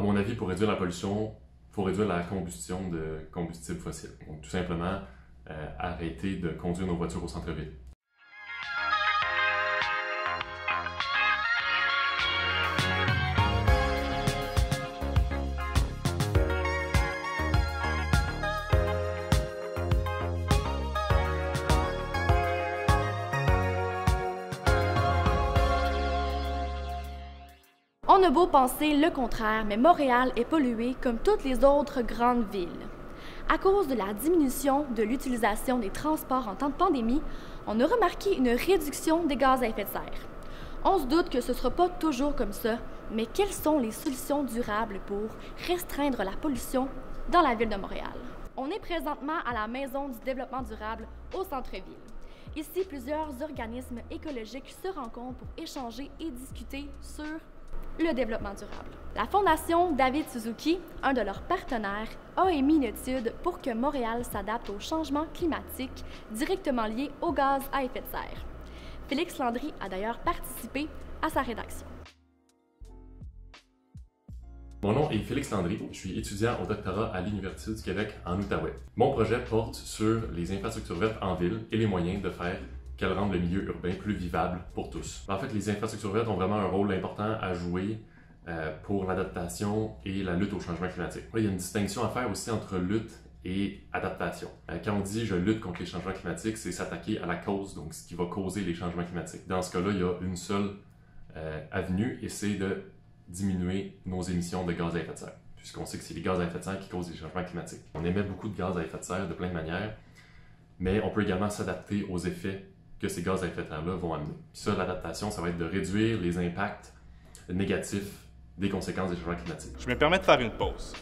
À mon avis, pour réduire la pollution, il faut réduire la combustion de combustibles fossiles. Donc, tout simplement, arrêter de conduire nos voitures au centre-ville. On a beau penser le contraire, mais Montréal est polluée comme toutes les autres grandes villes. À cause de la diminution de l'utilisation des transports en temps de pandémie, on a remarqué une réduction des gaz à effet de serre. On se doute que ce ne sera pas toujours comme ça, mais quelles sont les solutions durables pour restreindre la pollution dans la ville de Montréal? On est présentement à la Maison du développement durable au centre-ville. Ici, plusieurs organismes écologiques se rencontrent pour échanger et discuter sur le développement durable. La Fondation David Suzuki, un de leurs partenaires, a émis une étude pour que Montréal s'adapte au changement climatique directement lié aux gaz à effet de serre. Félix Landry a d'ailleurs participé à sa rédaction. Mon nom est Félix Landry, je suis étudiant au doctorat à l'Université du Québec en Outaouais. Mon projet porte sur les infrastructures vertes en ville et les moyens de faire qu'elles rendent le milieu urbain plus vivable pour tous. En fait, les infrastructures vertes ont vraiment un rôle important à jouer pour l'adaptation et la lutte au changement climatique. Il y a une distinction à faire aussi entre lutte et adaptation. Quand on dit « je lutte contre les changements climatiques », c'est s'attaquer à la cause, donc ce qui va causer les changements climatiques. Dans ce cas-là, il y a une seule avenue et c'est de diminuer nos émissions de gaz à effet de serre, puisqu'on sait que c'est les gaz à effet de serre qui causent les changements climatiques. On émet beaucoup de gaz à effet de serre de plein de manières, mais on peut également s'adapter aux effets que ces gaz à effet de serre-là vont amener. Puis ça, l'adaptation, ça va être de réduire les impacts négatifs des conséquences des changements climatiques. Je me permets de faire une pause.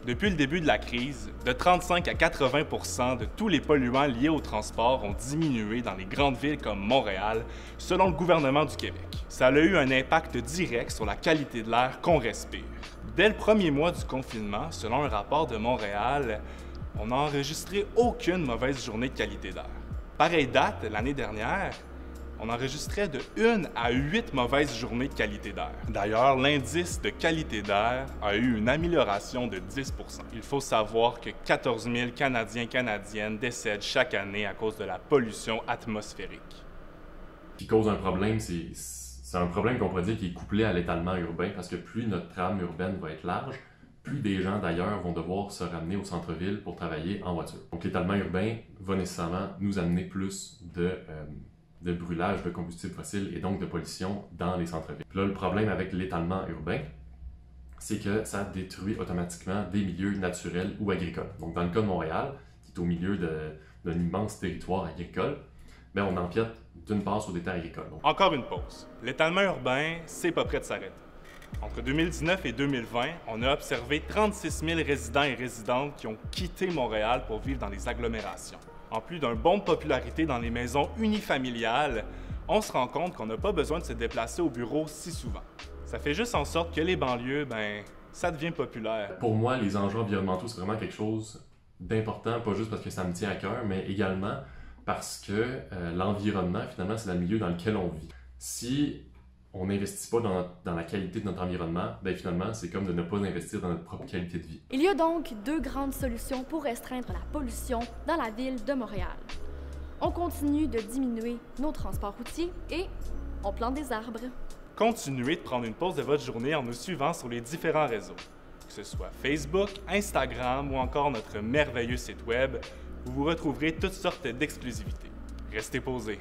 Depuis le début de la crise, de 35 à 80 de tous les polluants liés au transport ont diminué dans les grandes villes comme Montréal, selon le gouvernement du Québec. Ça a eu un impact direct sur la qualité de l'air qu'on respire. Dès le premier mois du confinement, selon un rapport de Montréal, on n'a enregistré aucune mauvaise journée de qualité d'air. Pareille date, l'année dernière, on enregistrait de 1 à 8 mauvaises journées de qualité d'air. D'ailleurs, l'indice de qualité d'air a eu une amélioration de 10 %. Il faut savoir que 14 000 Canadiens et Canadiennes décèdent chaque année à cause de la pollution atmosphérique. Ce qui cause un problème, c'est un problème qu'on pourrait dire qui est couplé à l'étalement urbain, parce que plus notre trame urbaine va être large, plus des gens d'ailleurs vont devoir se ramener au centre-ville pour travailler en voiture. Donc l'étalement urbain va nécessairement nous amener plus de brûlage de combustibles fossiles et donc de pollution dans les centres-villes. Puis là, le problème avec l'étalement urbain, c'est que ça détruit automatiquement des milieux naturels ou agricoles. Donc dans le cas de Montréal, qui est au milieu d'un immense territoire agricole, bien, on empiète d'une part sur des terres agricoles. Donc, encore une pause. L'étalement urbain, c'est pas près de s'arrêter. Entre 2019 et 2020, on a observé 36 000 résidents et résidentes qui ont quitté Montréal pour vivre dans les agglomérations. En plus d'un bond de popularité dans les maisons unifamiliales, on se rend compte qu'on n'a pas besoin de se déplacer au bureau si souvent. Ça fait juste en sorte que les banlieues, ça devient populaire. Pour moi, les enjeux environnementaux, c'est vraiment quelque chose d'important, pas juste parce que ça me tient à cœur, mais également parce que l'environnement, finalement, c'est le milieu dans lequel on vit. Si on n'investit pas dans la qualité de notre environnement, finalement, c'est comme de ne pas investir dans notre propre qualité de vie. Il y a donc deux grandes solutions pour restreindre la pollution dans la ville de Montréal. On continue de diminuer nos transports routiers et on plante des arbres. Continuez de prendre une pause de votre journée en nous suivant sur les différents réseaux, que ce soit Facebook, Instagram ou encore notre merveilleux site web, où vous retrouverez toutes sortes d'exclusivités. Restez posés.